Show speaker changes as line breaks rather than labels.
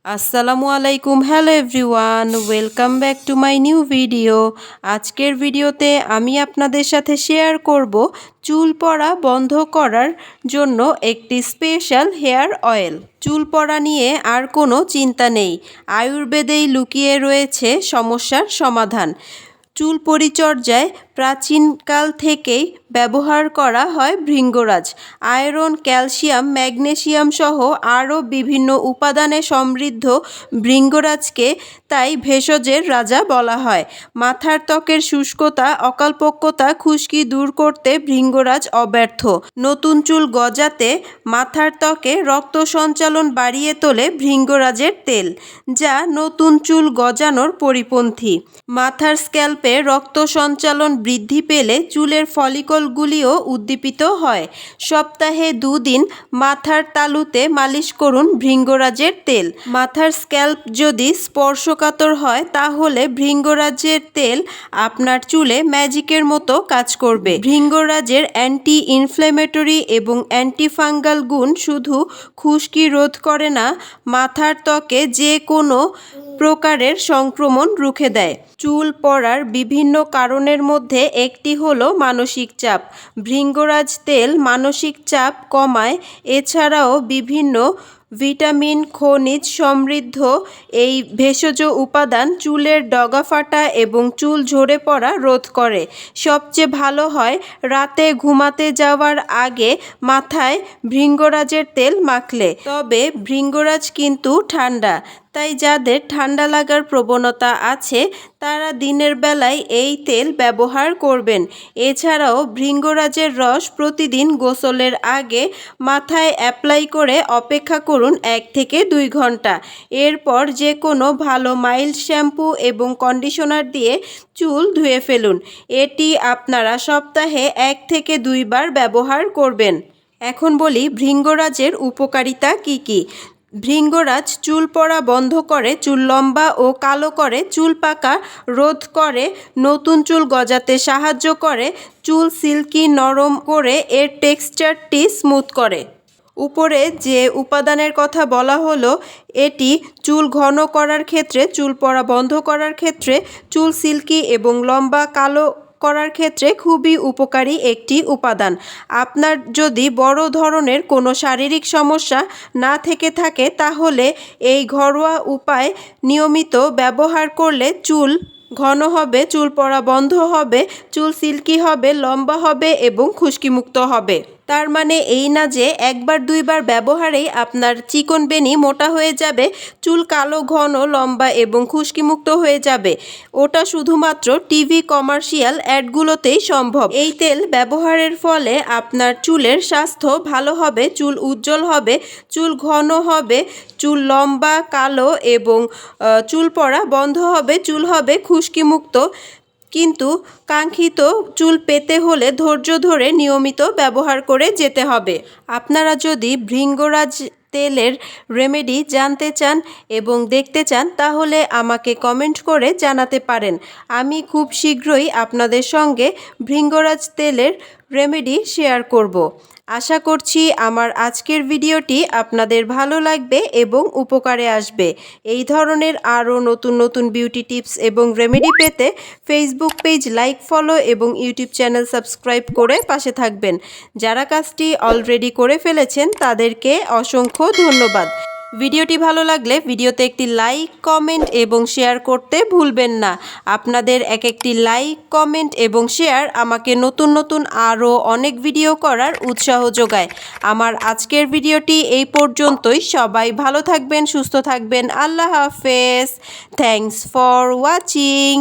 আসসালামু আলাইকুম, hello everyone, welcome back to my new video. আজকের ভিডিওতে আমি আপনাদের সাথে শেয়ার করব চুল পড়া বন্ধ করার জন্য একটি স্পেশাল হেয়ার অয়েল। চুল পড়া নিয়ে আর কোনো চিন্তা নেই, আয়ুর্বেদেই লুকিয়ে রয়েছে সমস্যার সমাধান। চুল পরিচর্যায় প্রাচীনকাল থেকেই ব্যবহার করা হয় ভৃঙ্গরাজ। আয়রন, ক্যালসিয়াম, ম্যাগনেসিয়াম সহ আরও বিভিন্ন উপাদানে সমৃদ্ধ ভৃঙ্গরাজকে তাই ভেষজের রাজা বলা হয়। মাথার ত্বকের শুষ্কতা, অকালপক্বতা, খুশকি দূর করতে ভৃঙ্গরাজ অব্যর্থ। নতুন চুল গজাতে মাথার ত্বকে রক্ত সঞ্চালন বাড়িয়ে তোলে ভৃঙ্গরাজের তেল, যা নতুন চুল গজানোর পরিপন্থী। মাথার স্ক্যাল্পে রক্ত সঞ্চালন বৃদ্ধি পেলে চুলের ফলিকলগুলিও উদ্দীপিত হয়। সপ্তাহে 2 দিন মাথার তালুতে মালিশ করুন ভৃঙ্গরাজের তেল। মাথার স্ক্যাল্প যদি স্পর্শকাতর হয় তাহলে ভৃঙ্গরাজের তেল আপনার চুলে ম্যাজিকের মতো কাজ করবে। ভৃঙ্গরাজের অ্যান্টি ইনফ্ল্যামেটরি এবং অ্যান্টিফাঙ্গাল গুণ শুধু খুশকি রোধ করে না, মাথার ত্বকে যে কোনো প্রকারের সংক্রমণ রুখে দেয়। চুল পড়ার বিভিন্ন কারণের মধ্যে একটি হলো মানসিক চাপ। ভৃঙ্গরাজ তেল মানসিক চাপ কমায়। এছাড়াও বিভিন্ন ভিটামিন, খনিজ সমৃদ্ধ এই ভেষজ উপাদান চুলের ডগা ফাটা এবং চুল ঝরে পড়া রোধ করে। সবচেয়ে ভালো হয় রাতে ঘুমাতে যাওয়ার আগে মাথায় ভৃঙ্গরাজের তেল মাখলে। তবে ভৃঙ্গরাজ কিন্তু ঠান্ডা, তাই যাদের ঠান্ডা লাগার প্রবণতা আছে তারা দিনের বেলায় এই তেল ব্যবহার করবেন। এছাড়াও ভৃঙ্গরাজের রস প্রতিদিন গোসলের আগে মাথায় অ্যাপ্লাই করে অপেক্ষা করুন 1 থেকে 2 ঘন্টা। এরপর যে কোনো ভালো মাইল্ড শ্যাম্পু এবং কন্ডিশনার দিয়ে চুল ধুয়ে ফেলুন। এটি আপনারা সপ্তাহে 1 থেকে 2 বার ব্যবহার করবেন। এখন বলি ভৃঙ্গরাজের উপকারিতা কী কী। ভৃঙ্গরাজ চুল পড়া বন্ধ করে, চুল লম্বা ও কালো করে, চুল পাকা রোধ করে, নতুন চুল গজাতে সাহায্য করে, চুল সিল্কি নরম করে এর টেক্সচারটি স্মুথ করে। উপরে যে উপাদানের কথা বলা হলো, এটি চুল ঘন করার ক্ষেত্রে, চুল পড়া বন্ধ করার ক্ষেত্রে, চুল সিল্কি এবং লম্বা কালো করার ক্ষেত্রে খুবই উপকারী একটি উপাদান। আপনার যদি বড় ধরনের কোনো শারীরিক সমস্যা না থেকে থাকে তাহলে এই ঘরোয়া উপায় নিয়মিত ব্যবহার করলে চুল ঘন হবে, চুল পড়া বন্ধ হবে, চুল সিল্কি হবে, লম্বা হবে এবং খুশকিমুক্ত হবে। তার মানে এই না যে 1-2 বার ব্যবহারেই আপনার চিকন বেনি মোটা হয়ে যাবে, চুল কালো, ঘন, লম্বা এবং খুশকিমুক্ত হয়ে যাবে। ওটা শুধুমাত্র টিভি কমার্শিয়াল অ্যাডগুলোতেই সম্ভব। এই তেল ব্যবহারের ফলে আপনার চুলের স্বাস্থ্য ভালো হবে, চুল উজ্জ্বল হবে, চুল ঘন হবে, চুল লম্বা, কালো এবং চুল পড়া বন্ধ হবে, চুল হবে খুশকিমুক্ত। কিন্তু কাঙ্ক্ষিত চুল পেতে হলে ধৈর্য ধরে নিয়মিত ব্যবহার করে যেতে হবে। আপনারা যদি ভৃঙ্গরাজ তেলের রেমেডি জানতে চান এবং দেখতে চান তাহলে আমাকে কমেন্ট করে জানাতে পারেন। আমি খুব শীঘ্রই আপনাদের সঙ্গে ভৃঙ্গরাজ তেলের রেমেডি শেয়ার করব। আশা করছি আমার আজকের ভিডিওটি আপনাদের ভালো লাগবে এবং উপকারে আসবে। এই ধরনের আরও নতুন নতুন বিউটি টিপস এবং রেমেডি পেতে ফেসবুক পেজ লাইক, ফলো এবং ইউটিউব চ্যানেল সাবস্ক্রাইব করে পাশে থাকবেন। যারা কাজটি অলরেডি করে ফেলেছেন তাদেরকে অসংখ্য ধন্যবাদ। ভিডিওটি ভালো লাগলে ভিডিওতে একটি লাইক, কমেন্ট এবং শেয়ার করতে ভুলবেন না। আপনাদের একটি লাইক, কমেন্ট এবং শেয়ার আমাকে নতুন নতুন আরও অনেক ভিডিও করার উৎসাহ যোগায়। আমার আজকের ভিডিওটি এই পর্যন্তই। সবাই ভালো থাকবেন, সুস্থ থাকবেন। আল্লাহ হাফেজ। Thanks for watching.